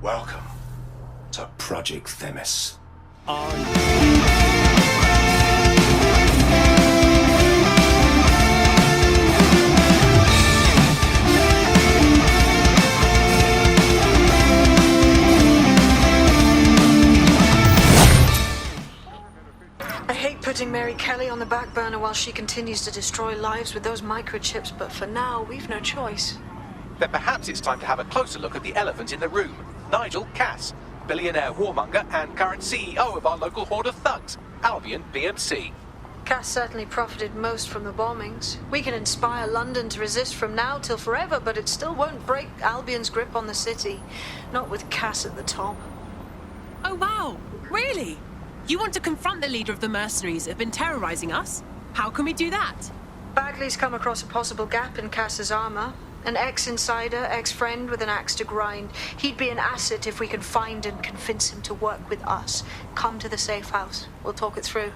Welcome to Project Themis. I hate putting Mary Kelly on the back burner while she continues to destroy lives with those microchips, but for now, we've no choice. Then perhaps it's time to have a closer look at the elephant in the room, Nigel Cass, billionaire warmonger and current CEO of our local horde of thugs, Albion BMC. Cass certainly profited most from the bombings. We can inspire London to resist from now till forever, but it still won't break Albion's grip on the city. Not with Cass at the top. Oh wow, really? You want to confront the leader of the mercenaries that have been terrorizing us? How can we do that? Bagley's come across a possible gap in Cass's armor. An ex-insider, ex-friend with an axe to grind. He'd be an asset if we can find and convince him to work with us. Come to the safe house. We'll talk it through.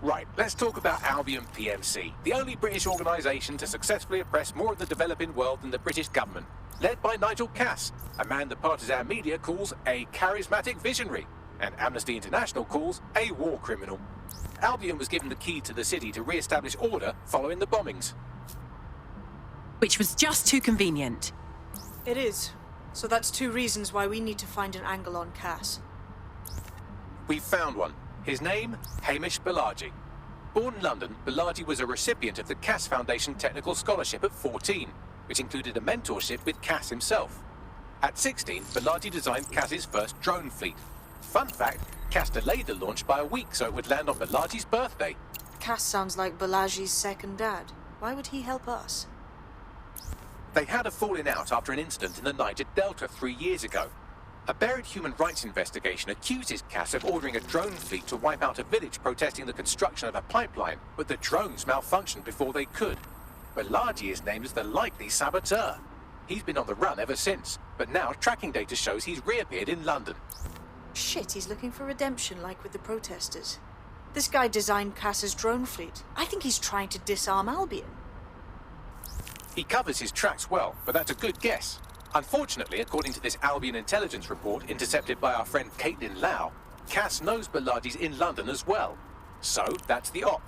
Right, let's talk about Albion PMC, the only British organisation to successfully oppress more of the developing world than the British government, led by Nigel Cass, a man the partisan media calls a charismatic visionary, and Amnesty International calls a war criminal. Albion was given the key to the city to re-establish order following the bombings. Which was just too convenient. It is. So that's two reasons why we need to find an angle on Cass. We've found one. His name, Hamish Balaji. Born in London, Balaji was a recipient of the Cass Foundation Technical Scholarship at 14, which included a mentorship with Cass himself. At 16, Balaji designed Cass's first drone fleet. Fun fact, Cass delayed the launch by a week so it would land on Balaji's birthday. Cass sounds like Balaji's second dad. Why would he help us? They had a falling out after an incident in the Niger Delta 3 years ago. A buried human rights investigation accuses Cass of ordering a drone fleet to wipe out a village protesting the construction of a pipeline, but the drones malfunctioned before they could. Balaji is named as the likely saboteur. He's been on the run ever since, but now tracking data shows he's reappeared in London. Shit, he's looking for redemption like with the protesters. This guy designed Cass's drone fleet. I think he's trying to disarm Albion. He covers his tracks well, but that's a good guess. Unfortunately, according to this Albion intelligence report intercepted by our friend Caitlin Lau, Cass knows Balaji's in London as well. So, that's the op.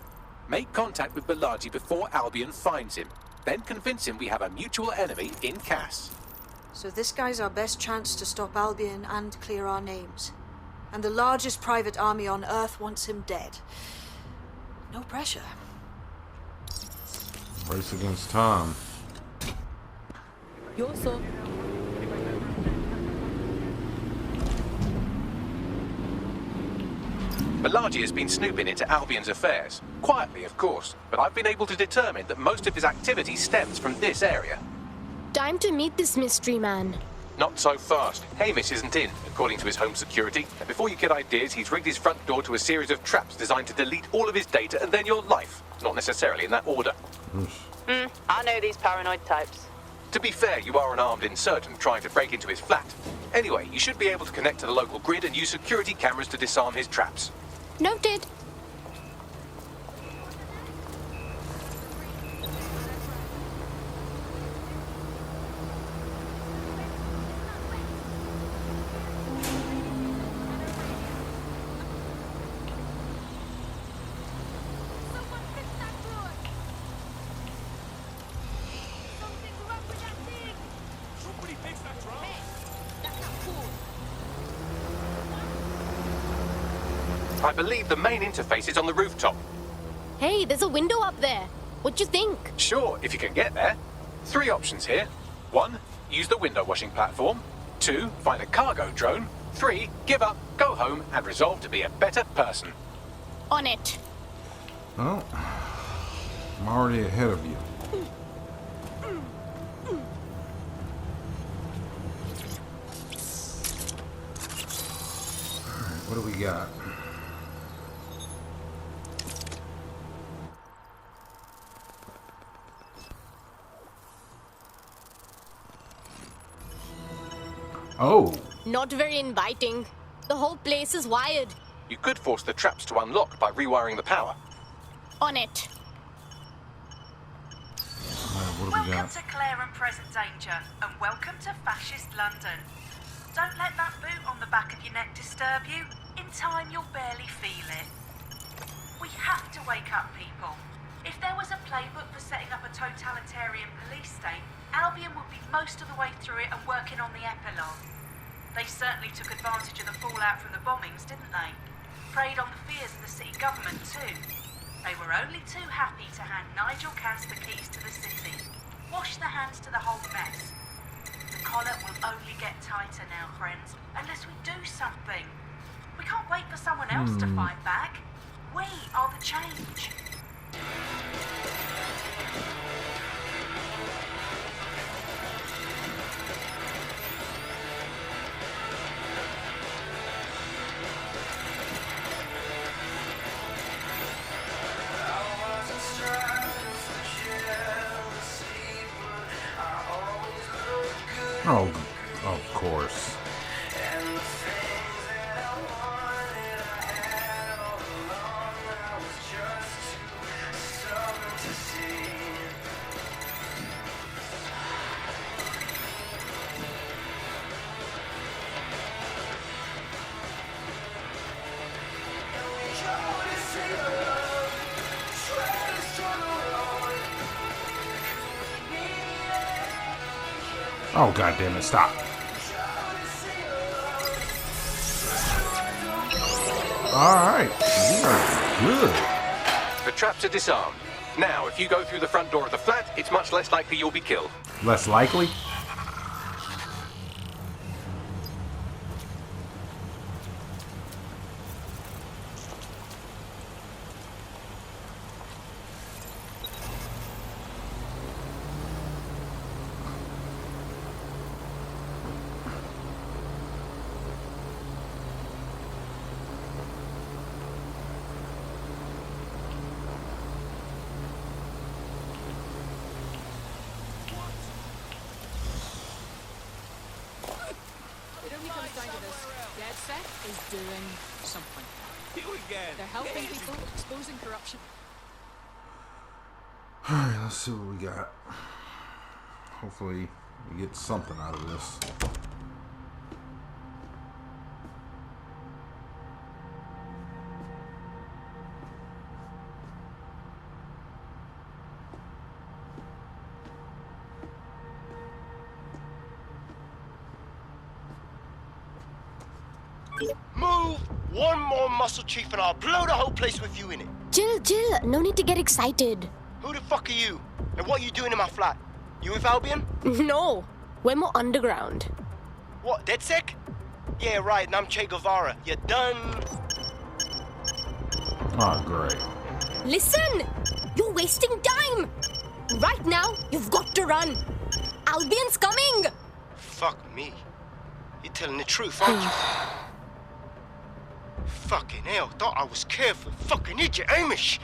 Make contact with Balaji before Albion finds him. Then convince him we have a mutual enemy in Cass. So this guy's our best chance to stop Albion and clear our names. And the largest private army on Earth wants him dead. No pressure. Race against time. You're so... Balaji has been snooping into Albion's affairs. Quietly, of course, but I've been able to determine that most of his activity stems from this area. Time to meet this mystery man. Not so fast. Hamish isn't in, according to his home security. And before you get ideas, he's rigged his front door to a series of traps designed to delete all of his data and then your life. Not necessarily in that order. I know these paranoid types. To be fair, you are an armed insurgent trying to break into his flat. Anyway, you should be able to connect to the local grid and use security cameras to disarm his traps. Noted. I believe the main interface is on the rooftop. Hey, there's a window up there. What you think? Sure, if you can get there. 3 options here. 1, use the window washing platform. 2, find a cargo drone. 3, give up, go home, and resolve to be a better person. On it. Well, I'm already ahead of you. Alright, what do we got? Oh. Not very inviting. The whole place is wired. You could force the traps to unlock by rewiring the power. On it. What do we Welcome got? to Claire and Present Danger, and welcome to Fascist London. Don't let that boot on the back of your neck disturb you. In time, you'll barely feel it. We have to wake up, people. If there was a playbook for setting up a totalitarian police state, Albion would be most of the way through it and working on the epilogue. They certainly took advantage of the fallout from the bombings, didn't they? Preyed on the fears of the city government, too. They were only too happy to hand Nigel Cass the keys to the city. Wash the hands to the whole mess. The collar will only get tighter now, friends, unless we do something. We can't wait for someone else to fight back. We are the change. Oh, of course. Oh, God damn it, stop. Alright, you are good. The traps are disarmed. Now, if you go through the front door of the flat, it's much less likely you'll be killed. Less likely? It only comes down to this. DedSec is doing something. They're helping people, exposing corruption. Alright, let's see what we got. Hopefully we get something out of this. Move one more muscle, Chief, and I'll blow the whole place with you in it. Jill, no need to get excited. Who the fuck are you? And what are you doing in my flat? You with Albion? No, we're more underground. What, DedSec? Yeah, right, and I'm Che Guevara. You done? Oh, great. Listen! You're wasting time! Right now, you've got to run. Albion's coming! Fuck me. You're telling the truth, aren't you? Fucking hell, thought I was careful. Fucking idiot, Amish.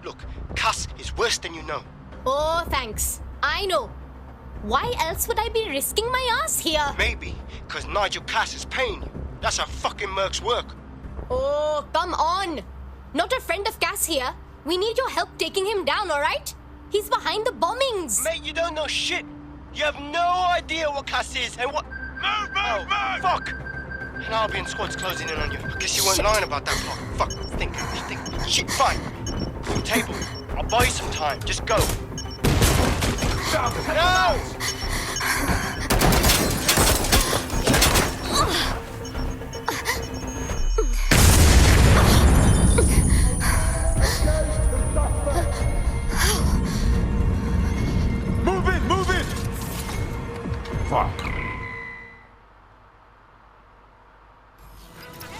Look, Cass is worse than you know. Oh, thanks. I know. Why else would I be risking my ass here? Maybe, because Nigel Cass is paying you. That's how fucking mercs work. Oh, come on. Not a friend of Cass here. We need your help taking him down, alright? He's behind the bombings. Mate, you don't know shit. You have no idea what Cass is and what... Move! Fuck! An Albion squad's closing in on you. I guess you weren't lying about that part. Fuck, think. Shit, fine. Full table. I'll buy you some time. Just go. No! Move it! Fuck.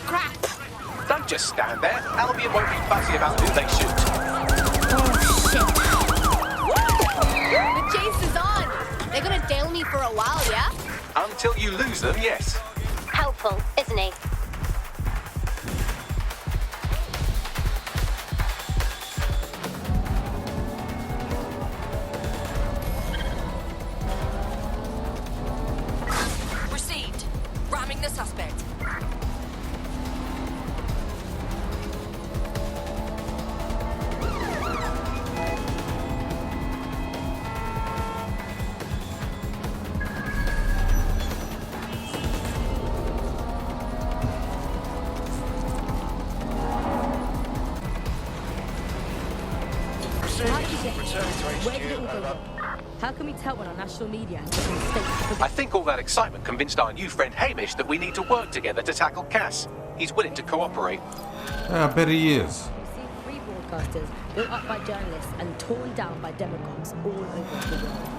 Crap. Don't just stand there. Albion won't be fussy about who they shoot. Oh, shit. The chase is on. They're gonna tail me for a while, yeah? Until you lose them, yes. Helpful, isn't he? Received. Ramming the suspect. Where did it all go wrong? How can we tell when our national media has made mistakes? I think all that excitement convinced our new friend Hamish that we need to work together to tackle Cass. He's willing to cooperate. I bet he is. We've seen free broadcasters built up by journalists and torn down by demagogues all over the world.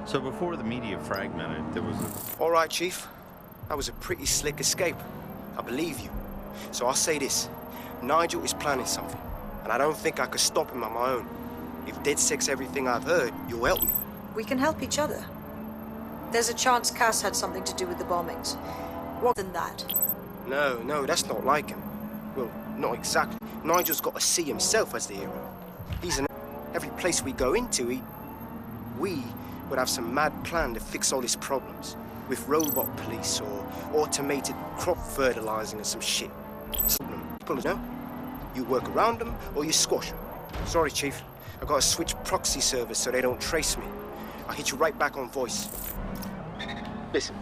So before the media fragmented, there was All right, Chief. That was a pretty slick escape. I believe you. So I'll say this. Nigel is planning something, and I don't think I could stop him on my own. If DedSec's everything I've heard, you'll help me. We can help each other. There's a chance Cass had something to do with the bombings. More than that. No, that's not like him. Well, not exactly. Nigel's got to see himself as the hero. He's in every place we go into, we would have some mad plan to fix all his problems. With robot police or automated crop fertilizing or some shit. People know. You work around them or you squash them. Sorry, Chief. I gotta switch proxy servers so they don't trace me. I'll hit you right back on voice. Listen,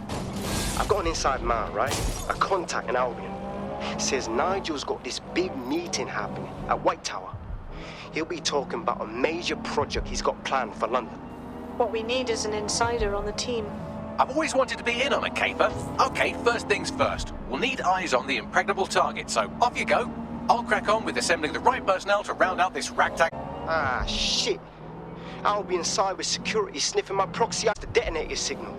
I've got an inside man, right? A contact in Albion. Says Nigel's got this big meeting happening at White Tower. He'll be talking about a major project he's got planned for London. What we need is an insider on the team. I've always wanted to be in on a caper. Okay, first things first. We'll need eyes on the impregnable target, so off you go. I'll crack on with assembling the right personnel to round out this ragtag. Ah, shit. Albion cyber security sniffing my proxy after detonator signal.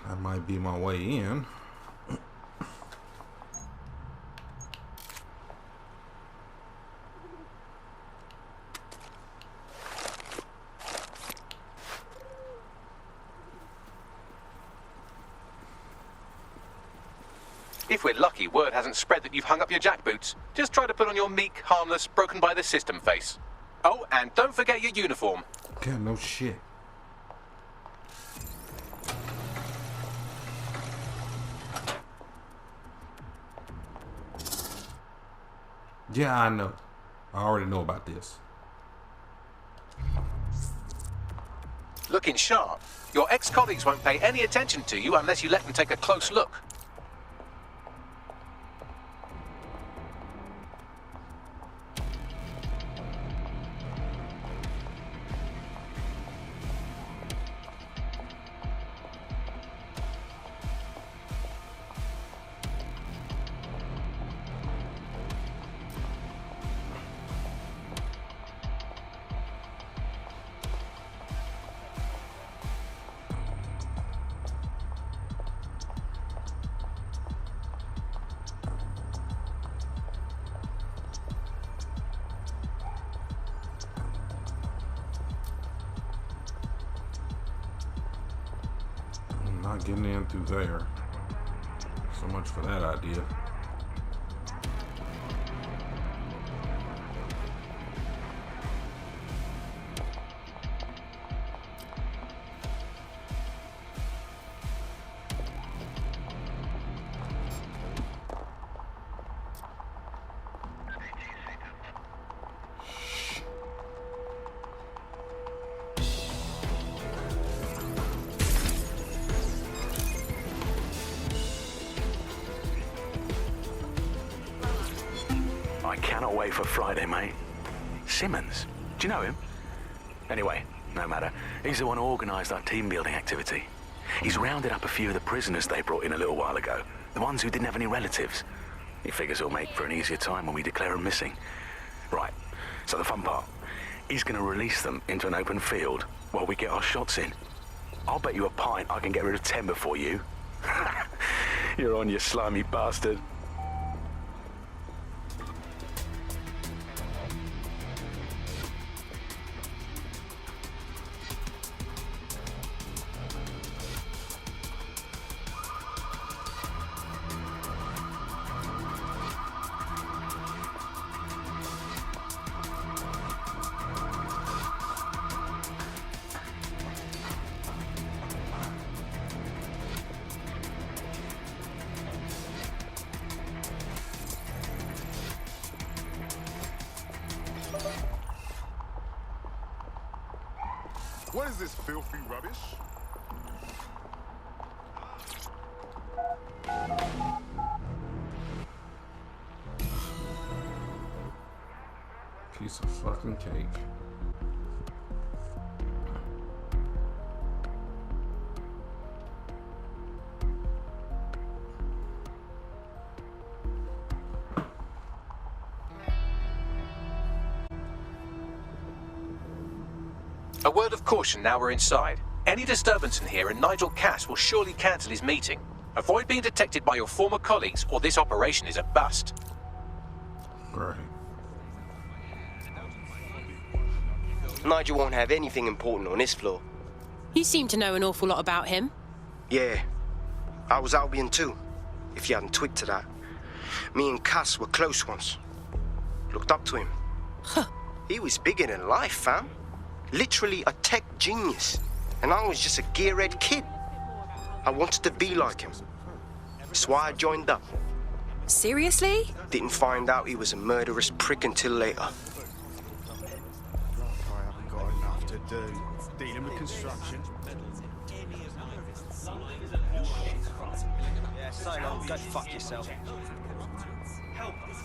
That might be my way in. If we're lucky, word hasn't spread that you've hung up your jackboots. Just try to put on your meek, harmless, broken by the system face. Oh, and don't forget your uniform. Yeah, no shit. Yeah, I know. I already know about this. Looking sharp. Your ex-colleagues won't pay any attention to you unless you let them take a close look. Not getting in through there. So much for that idea. I cannot wait for Friday, mate. Simmons? Do you know him? Anyway, no matter. He's the one who organised our team-building activity. He's rounded up a few of the prisoners they brought in a little while ago. The ones who didn't have any relatives. He figures he'll make for an easier time when we declare them missing. Right, so the fun part. He's going to release them into an open field while we get our shots in. I'll bet you a pint I can get rid of 10 before you. You're on, you slimy bastard. What is this filthy rubbish? Piece of fucking cake. A word of caution now we're inside. Any disturbance in here and Nigel Cass will surely cancel his meeting. Avoid being detected by your former colleagues or this operation is a bust. Right. Nigel won't have anything important on this floor. You seem to know an awful lot about him. Yeah. I was Albion too, if you hadn't twigged to that. Me and Cass were close once. Looked up to him. Huh. He was bigger than life, fam. Literally a tech genius. And I was just a gearhead kid. I wanted to be like him. That's why I joined up. Seriously? Didn't find out he was a murderous prick until later. I haven't got enough to do. Dealing with construction. Yeah, so long. Go fuck yourself. Help us.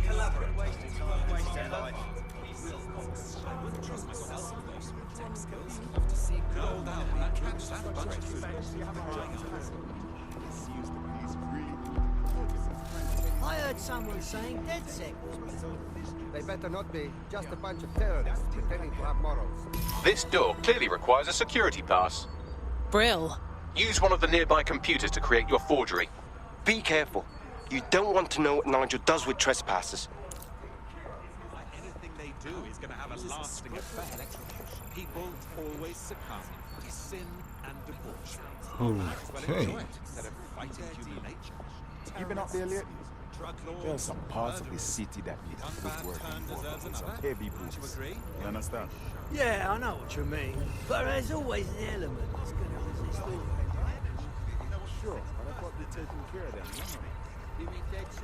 Collaborate. Wasting time. Waste their life. I wouldn't trust myself with those tech skills. Have to see gold out and catch that bunch of food. I heard someone saying DedSec was. They better not be. Just a bunch of terrorists pretending to have morals. This door clearly requires a security pass. Brill. Use one of the nearby computers to create your forgery. Be careful. You don't want to know what Nigel does with trespassers. Anything they do is going to have a lasting effect. People always succumb to sin and debauchery. Okay. Instead of fighting human nature. You been up there lately? There are some parts of the city that need good working for some heavy boots. You understand? Yeah, I know what you mean. But there's always an element that's going to resist all. Sure, but I thought they'd taken care of them. You mean DedSec?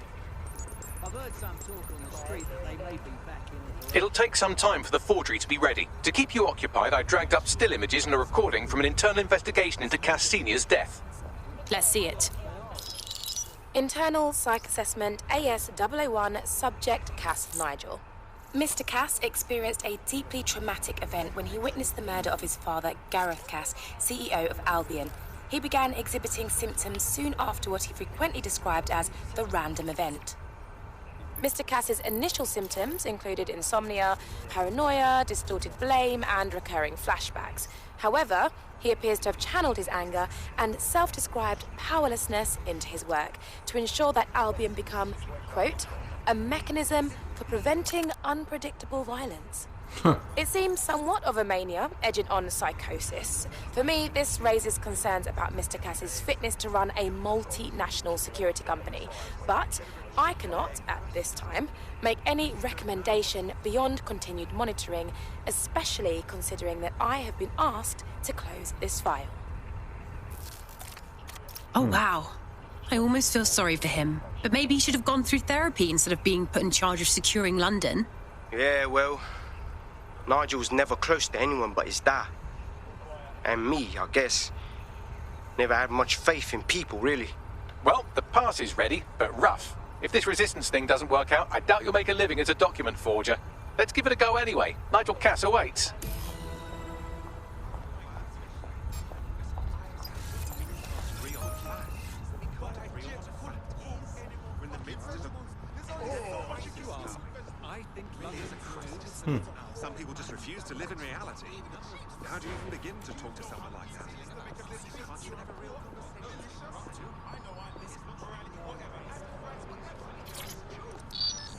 I've heard some talk on the street that they may be back in the... It'll take some time for the forgery to be ready. To keep you occupied, I dragged up still images and a recording from an internal investigation into Cass Sr.'s death. Let's see it. Internal Psych Assessment AS001 Subject Cass Nigel. Mr. Cass experienced a deeply traumatic event when he witnessed the murder of his father, Gareth Cass, CEO of Albion. He began exhibiting symptoms soon after what he frequently described as the random event. Mr. Cass's initial symptoms included insomnia, paranoia, distorted blame, and recurring flashbacks. However, he appears to have channeled his anger and self-described powerlessness into his work to ensure that Albion become, quote, a mechanism for preventing unpredictable violence. It seems somewhat of a mania, edging on psychosis. For me, this raises concerns about Mr. Cass's fitness to run a multinational security company. But I cannot, at this time, make any recommendation beyond continued monitoring, especially considering that I have been asked to close this file. Oh, wow. I almost feel sorry for him. But maybe he should have gone through therapy instead of being put in charge of securing London. Yeah, well, Nigel's never close to anyone but his dad. And me, I guess. Never had much faith in people, really. Well, the pass is ready, but rough. If this resistance thing doesn't work out, I doubt you'll make a living as a document forger. Let's give it a go anyway. Nigel Cass awaits. I think London's a crisis. Some people just refuse to live in reality. How do you even begin to talk to someone like that? Can't you have a real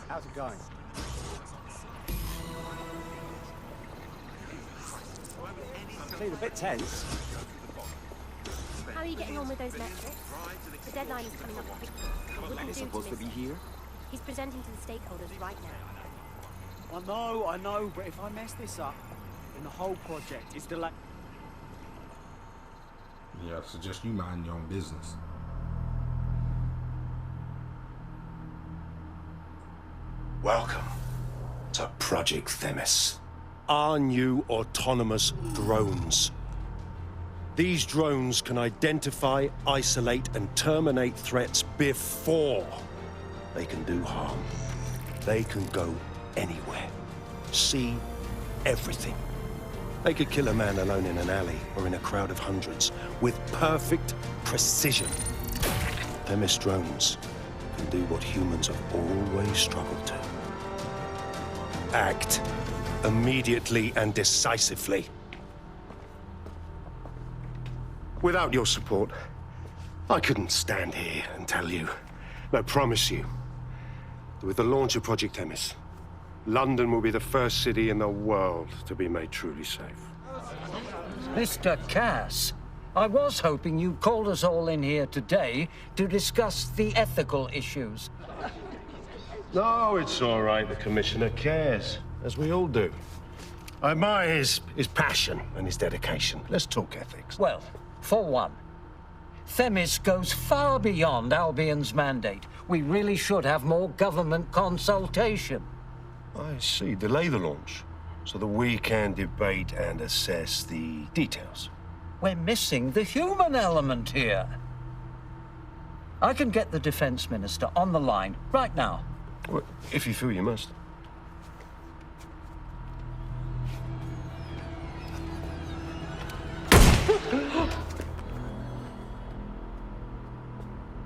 How's it going? Seems a bit tense. How are you getting on with those metrics? The deadline is coming up quickly. It wouldn't do supposed to be here? He's presenting to the stakeholders right now. I know, but if I mess this up, then the whole project is delayed. Yeah, I suggest you mind your own business. Welcome to Project Themis. our new autonomous drones. These drones can identify, isolate, and terminate threats before they can do harm. They can go anywhere, see everything. They could kill a man alone in an alley or in a crowd of hundreds with perfect precision. Themis drones can do what humans have always struggled to. Act immediately and decisively. Without your support, I couldn't stand here and tell you. I promise you, with the launch of Project Themis, London will be the first city in the world to be made truly safe. Mr. Cass, I was hoping you called us all in here today to discuss the ethical issues. No, it's all right. The Commissioner cares, as we all do. I admire his passion and his dedication. Let's talk ethics. Well, for one, Themis goes far beyond Albion's mandate. We really should have more government consultation. I see. Delay the launch so that we can debate and assess the details. We're missing the human element here. I can get the Defense Minister on the line right now. Well, if you feel you must.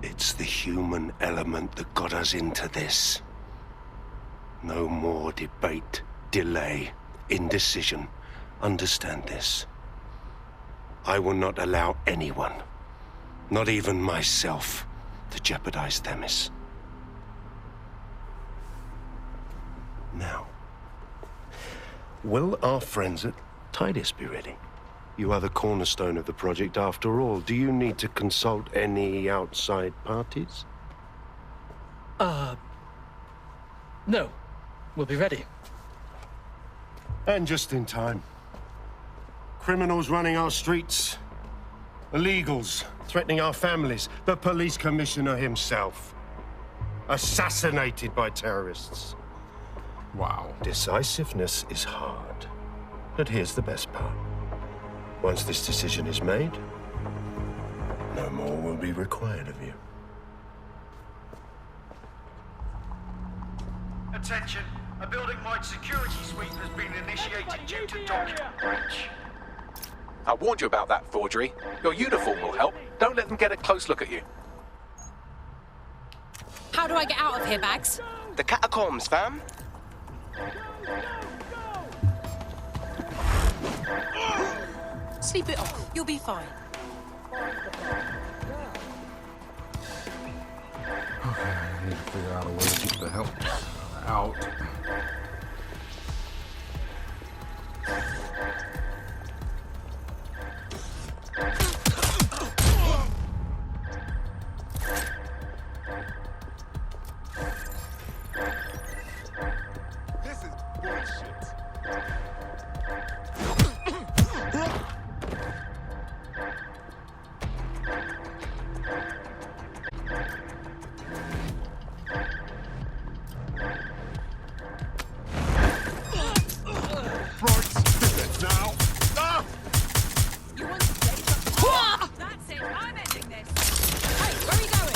It's the human element that got us into this. No more debate, delay, indecision. Understand this. I will not allow anyone, not even myself, to jeopardize Themis. Now, will our friends at Titus be ready? You are the cornerstone of the project after all. Do you need to consult any outside parties? No. We'll be ready. And just in time. Criminals running our streets. Illegals threatening our families. The police commissioner himself. Assassinated by terrorists. Wow. Decisiveness is hard. But here's the best part. Once this decision is made, no more will be required of you. Attention. A building-wide security sweep has been initiated due to document breach. I warned you about that forgery. Your uniform will help. Don't let them get a close look at you. How do I get out of here, Bags? The catacombs, fam. Sleep it off. You'll be fine. Okay, I need to figure out a way to keep the help out. This is bullshit. That's it. I'm ending this. Hey, where are you going?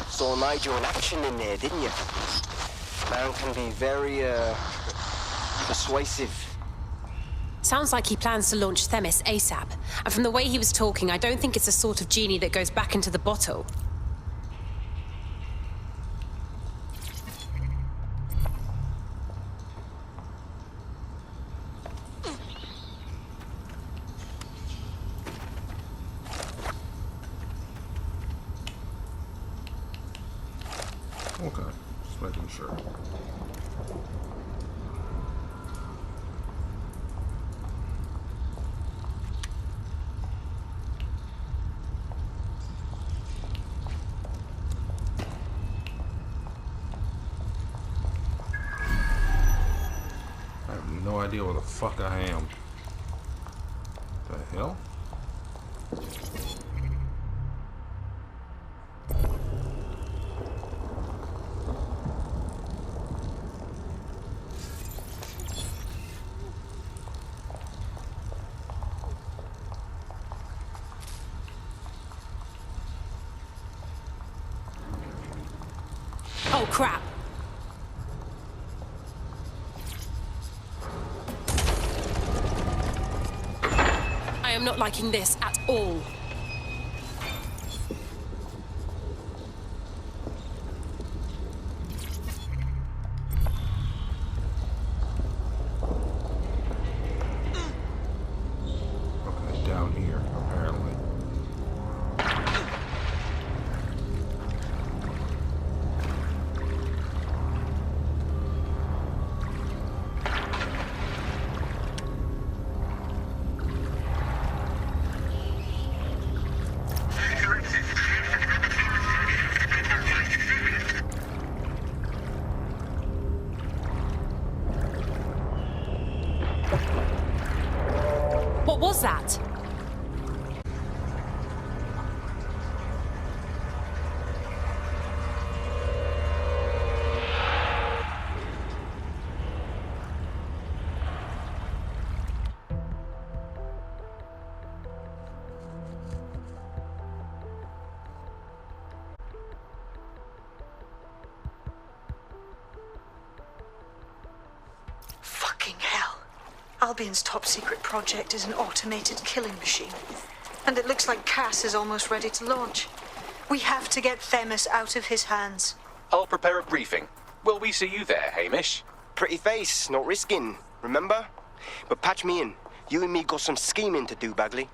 Saw Nigel in action in there, didn't you? Man can be very, persuasive. Sounds like he plans to launch Themis ASAP. And from the way he was talking, I don't think it's the sort of genie that goes back into the bottle. Okay, just making sure. I have no idea where the fuck I am. The hell? Oh, crap. I am not liking this at all. Okay, down here, apparently. What was that? Fucking hell. Albion's top secret project is an automated killing machine. And it looks like Cass is almost ready to launch. We have to get Themis out of his hands. I'll prepare a briefing. Will we see you there, Hamish? Pretty face, not risking, remember? But patch me in. You and me got some scheming to do, Bagley.